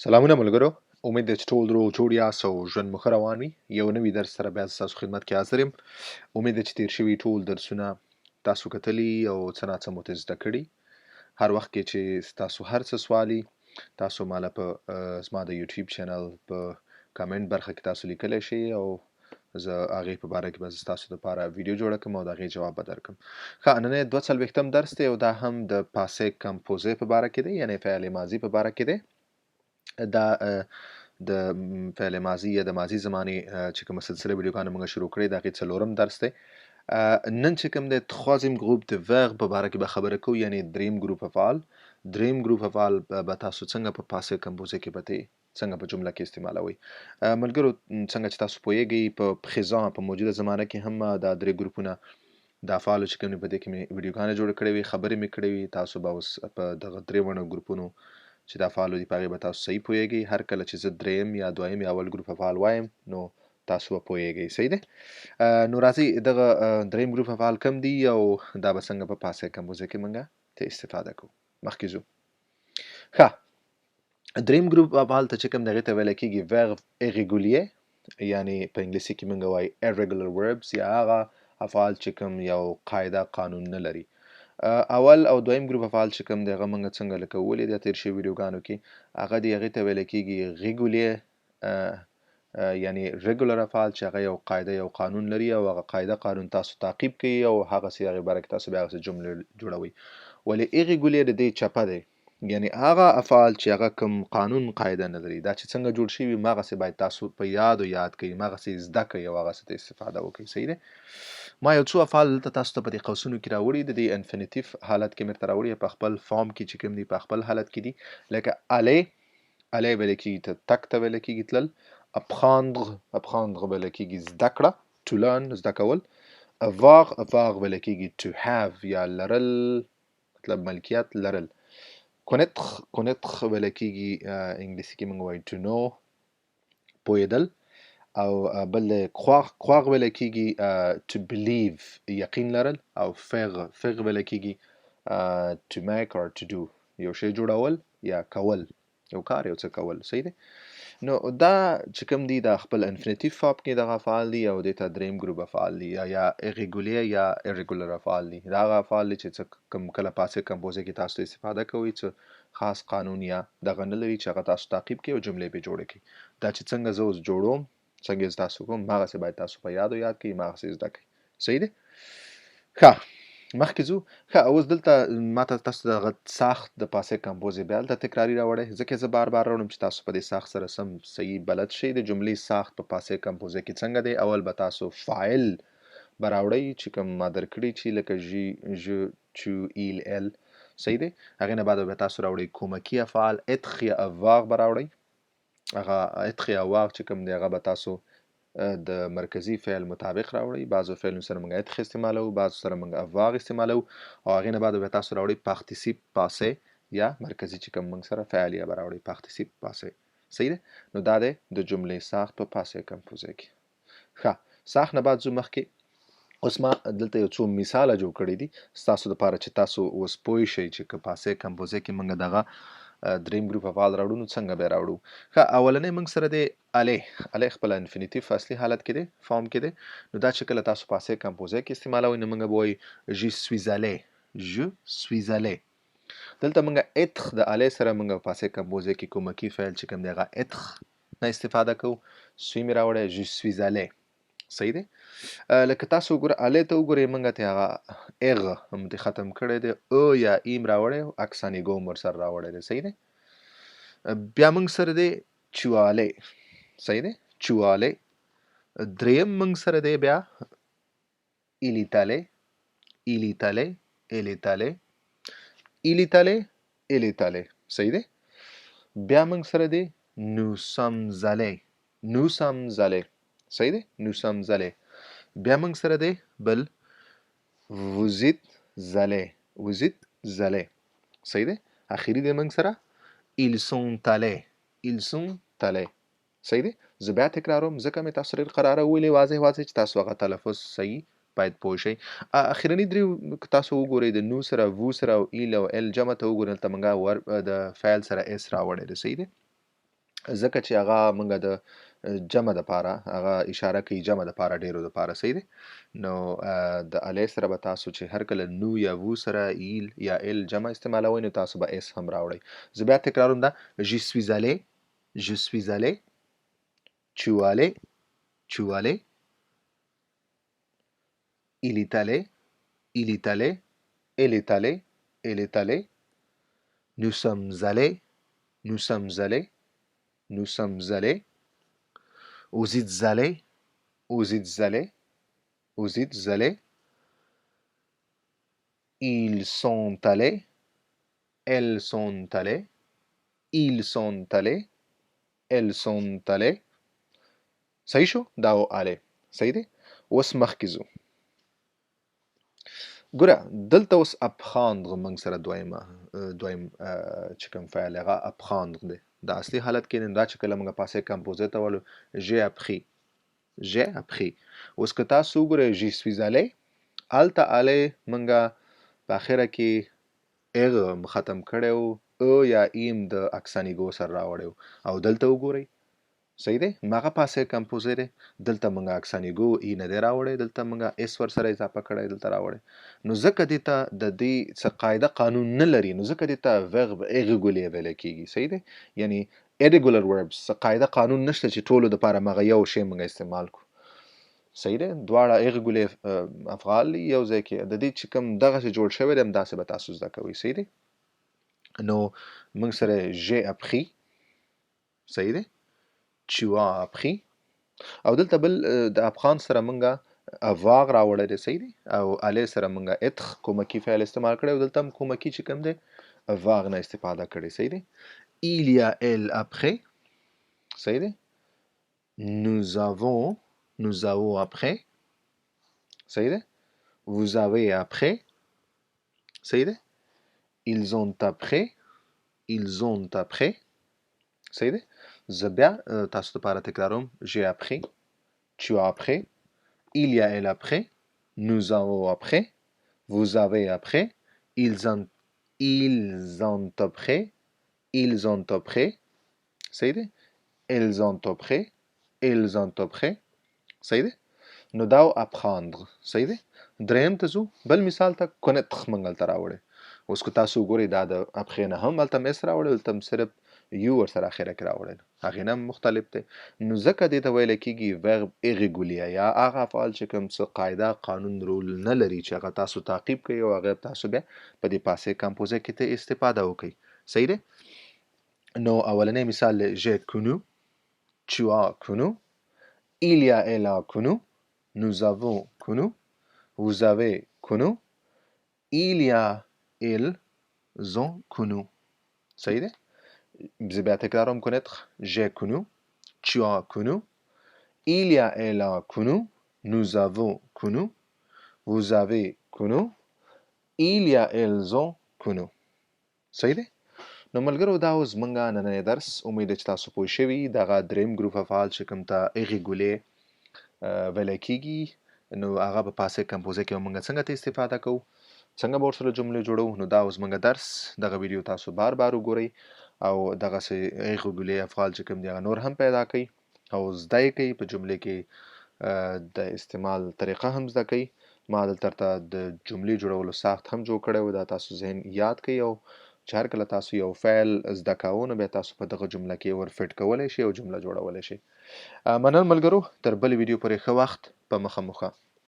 سلامونه ملګرو، امید ده چې ټول روغ جوړ یاست او ژوند مو ښه روان وي. یو نوي درس سره بیا ستاسو خدمت کې حاضر یم. امید ده چې تیر شوي ټول درسونه تاسو کتلي او څه ناڅه مو ترې زده کړي. هر وخت کې چې ستاسو هر څه سوالي تاسو ماله په زما د یوټیوب چینل په کامنټ برخه کې تاسو لیکلی شئ او زه هغې په باره کې به ستاسو دپاره ویډیو جوړه کړم او د هغې جواب به درکړم. ښه، نننی 42م درس دی او دا هم د پاسې کمپوزې په باره کې دی، یعنې فعل ماضي په باره کې دی. دا د فعل ماضي یا د ماضي زمانې چې کومه سلسله ویډیوګانې موږ شروع کړې د هغې 4م درس دی. نن چې کوم دی troisième groupe de verbe په باره کې به خبره کوو، یعنې دریم ګروپ افعال. دریم ګروپ افعال به تاسو څنګه په پاسې کمپوزې کې به څنګه په جمله کې استعمالوئ. ملګرو، څنګه چې تاسو پوهیږئ په présent په موجوده زمانه کې هم دا درې ګروپونه د افعالو چې کوم دي په دې کې مې ویډیوګانې جوړې کړې وي، خبرې مې کړې وي. تاسو به اوس په دغه درې وړو ګروپونو چې د افعالو دي په هغې به تاسو صحیح پوهیږئ. هر کله چې زه دریم یا دویم یا اول ګروپ افعال وایم نو تاسو به پوهیږئ. صحیح دی؟ نو راځئ دغه دریم ګروپ افعال کم دي او دا به څنګه په پاسې کمپوزې کې موږ ته استفاده کوو. مخکې ځو. ښه، دریم ګروپ افعال ته چې کوم د هغې ته ویلی کېږي verb irrégulier، یعنې په انګلیسي کې موږ وایو irregular verbs، یا هغه افعال چې کوم یو قاعده قانون نه لري. اول او دویم ګروپ افعال چې کوم دی هغه موږ څنګه لکه ولې د تیر شوي ویډیوګانو کې هغه د هغې ته ویلی کېږي régulier، یعنې ریګولر افعال چې هغه یو قاعده یو قانون لري او هغه قاعده قانون تاسو تعقیب کوئ او هغسې هغې باره کې تاسو بیا هغسې جملې جوړوئ. ولې irrégulier د دې چپه دی، یعنې هغه افعال چې هغه کوم قانون قاعده نه لري، دا چې څنګه جوړ شوي هغسې باید تاسو په یاد کړئ، هغسې زده کړئ او هغسې ته استفاده وکړئ. صحیح دی؟ ما یو څو افعال دلته تاسو ته په دې قوسونو کې راوړي، د دې انفینیټیف حالت کې مې درته راوړي، په خپل فارم کې چې کوم دي په خپل حالت کې دي. لکه aller ویلی کېږي تګ ته ویلی کېږي تلل. apprendre ویلی کېږي زده کړه، to learn زده کول. avoir ویلی کېږي to have یا لرل، مطلب ملکیت لرل. connaître ویلی کېږي انګلیسي کې موږ وایو to know پوهېدل. او بل croire ویلی کېږي to believe یقین لرل. او faire ویلی کېږي to make or to do یو شی جوړول یا کول، یو کار یو څه کول. صحیح دی؟ نو دا چې کوم دي دا خپل انفینیټیف فارم کې دغه افعال دي او دې ته دریم ګروپ افعال دي یا irregulier یا irregular افعال دي. دا هغه افعال دي چې کوم کله پاسې کمپوزې کې تاسو استفاده کوئ څه خاص قانون یا دغه نه لري چې هغه تاسو تعقیب کړئ او جملې پرې جوړې کړئ. دا چې څنګه زه اوس جوړوم، څنګه یې تاسو کوم، هغسې باید تاسو په یاد کړئ، هغسې زده کړئ. صحیح دی؟ ښه، مخکې ځو. ښه، اوس دلته ما ته تاسو دغه ساخت د پاسې کمپوزې بیا دلته تکراري راوړی، ځکه زه بار راوړم چې تاسو په دې ساخت سره سم صحیح بلد شئ. د جملې ساخت په پاسې کمپوزې کې څنګه دی؟ اول به تاسو فاعل به راوړئ چې کوم ما درکړي چې لکه ژ چو ایل ال. صحیح دی؟ هغې نه بعد به تاسو راوړئ کومکي افعال être یا avoir به راوړئ. هغه être یا avoir چې کوم دی هغه به تاسو د مرکزی فعل مطابق راوړئ. بعضو فعلونو سره موږ être استعمالوو، بعضو سره موږ avoir استعمالوو، او هغې نه بعد به تاسو راوړئ participe passé یا مرکزی چې کوم موږ سره فعل یا به راوړئ participe passé. صحیح دی؟ نو دا دی د جملې ساخت په پاسې کمپوزې کې. ښه، ساخت نه بعد ځو مخکې. اوس ما دلته یو څو مثاله جوړ کړي دي ستاسو دپاره چې تاسو اوس پوه شئ چې که پاسې کمپوزې کې موږ دغه دریم ګروپ افعال راوړو نو څنګه به راوړو. ښه، اولنی موږ سره دی aller خپل انفینیټیف اصلي حالت کې دی، فارم کې دی. نو دا چې کله تاسو پاسې کمپوزې کې استعمالوئ نو موږ به وایو je suis allé. دلته موږ être د aller سره موږ پاسې کمپوزې کې کومکي فعل چې کوم دی هغه être نه استفاده کوو. suis مې راوړی je suis allé. صحیح دی؟ لکه تاسو وګوره aller ته وګورئ موږ ته هغه اغ هم دې ختم کړی دی، یا ایم راوړی او اکسن ایګو هم ورسره راوړی دی. صحیح دی؟ بیا موږ سره دی tu allais. صحیح دی؟ tu allais. دریم موږ سره دی بیا il est allé. صحیح دی؟ بیا موږ سره دی nous sommes allés. صحیح دی؟ nous sommes allés. بیا موږ سره دی بل vous êtes allés. صحیح دی؟ اخیری دی موږ سره ils sont allés. صحیح دی؟ زه بیا تکراروم ځکه مې تاسو ډېر قراره وویلې واضح چې تاسو هغه تلفظ صحیح باید پوه شئ. اخرني درې که تاسو وګورئ د نو سره وو سره او ایل او ال جمع ته وګورئ، دلته موږ د فعل سره اس راوړی دی. صحیح دی؟ ځکه چې هغه موږ د جمع د پاره هغه اشاره کوي جمع د پاره ډیرو د پاره صحیح دی نو د الی سره به تاسو چې هر کله نو یا وو سره ایل یا ال جمع استعمالوئ نو تاسو به اس هم راوړئ زه بیا تکراروم دا je suis allé tu allé il est allé elle est allée nous sommes allés vous êtes allés ils sont allés elles sont allées صحیح شو دا و آله صحیح دی اوس مخکې ځو ګوره دلته اوس ابخاندغ موږ سره دویم چې کوم فعل هغه ابخاندغ دی د اصلي حالت کې دا چې کله موږ پاسې کمپوزیت ته ولو j'ai appris اوس که تاسو وګورئ je suis allé هلته آلی موږ په اخره کې اغ ختم کړی و او یا ایم د اکسانیګو سره راوړی او دلته وګورئ صحیح دی مغه پاسه کمپوزر دلته موږ اکسانیګو ای نه دی راوړی دلته موږ اس ور سره اضافه کړی دلته راوړی نو ځکه دته د دې څه قاعده قانون نه لري نو ځکه دته verb irregular ویل کیږي صحیح دی یعنی irregular verbs څه قاعده قانون نشته چې ټولو د لپاره مغه یو شی موږ استعمال کو صحیح دی دواړه irregular افعال یو ځای کې د دې چې کوم دغه څه جوړ شوی دی داسې به تاسو زده کوئ صحیح دی نو موږ سره j'ai appris صحیح دی tu as appris او دلته بل د افغان سره مونږه اواغ راوړی دی صحیح دی او الی سره مونږه اتخ کومکی فعل استعمال کړی او دلته هم کومکی چې کوم دی اواغ نه استفاده کړی صحیح دی il y a elle après صحیح دی nous avons après صحیح دی vous avez après صحیح دی ils ont après صحیح دی زه بیا تاسو لپاره تکراروم j'ai appris tu as appris il y a elle après nous avons après vous avez après ils ont après صحیح دی elles ont après صحیح دی نو دا apprendre صحیح دی دریم ته ځو بل مثال ته connaître منګل ته راوړی اوس که تاسو وګورئ دا د après نه هم هلته مس راوړی دلته هم صرف یو ور سره اخره کې راوړل هغه نه مختلف دی نو ځکه دې ته ویل کېږي verb irregular یا هغه افعال چې کوم څه قاعده قانون رول نه لري چې هغه تاسو تعقیب کوي او هغه تاسو بیا په دې پاسې کمپوزه کې ته استفاده وکړئ صحیح دی نو اولنی مثال j'ai connu tu as connu il y a elle a connu nous avons connu vous avez connu il y a elles ont connu صحیح دی زه بیا تکرارم connaître j'ai connu tu as connu il y a elle a connu nous avons connu vous avez connu il y a elles ont connu صحیح دی نو ملګرو دا اوس منګه نننی درس امید چې تاسو پوه شوي دغه دریم ګروپ افعال چې کوم ته irregular ویل کېږي نو هغه په پاسه کمپوزه کې موږ څنګه ته استفاده کوو څنګه به ورسره جملې جوړو نو دا اوس موږ درس دغه ویډیو تاسو بار وګورئ او دغه سه irregular افعال چې کوم دي هغه نور هم پیدا کړئ او زده یې کړئ په جملې کې د استعمال طریقه هم زده کړئ ما دلته د جملې جوړولو ساخت هم جوړ کړی و دا تاسو ذهن یاد کړئ او چې هر کله تاسو یو فعل زده کوئ نو بیا تاسو په دغه جمله کې ور فټ کولی شئ او جمله جوړولی شئ مننه ملګرو تر بلې ویډیو پورې ښه وخت په مخه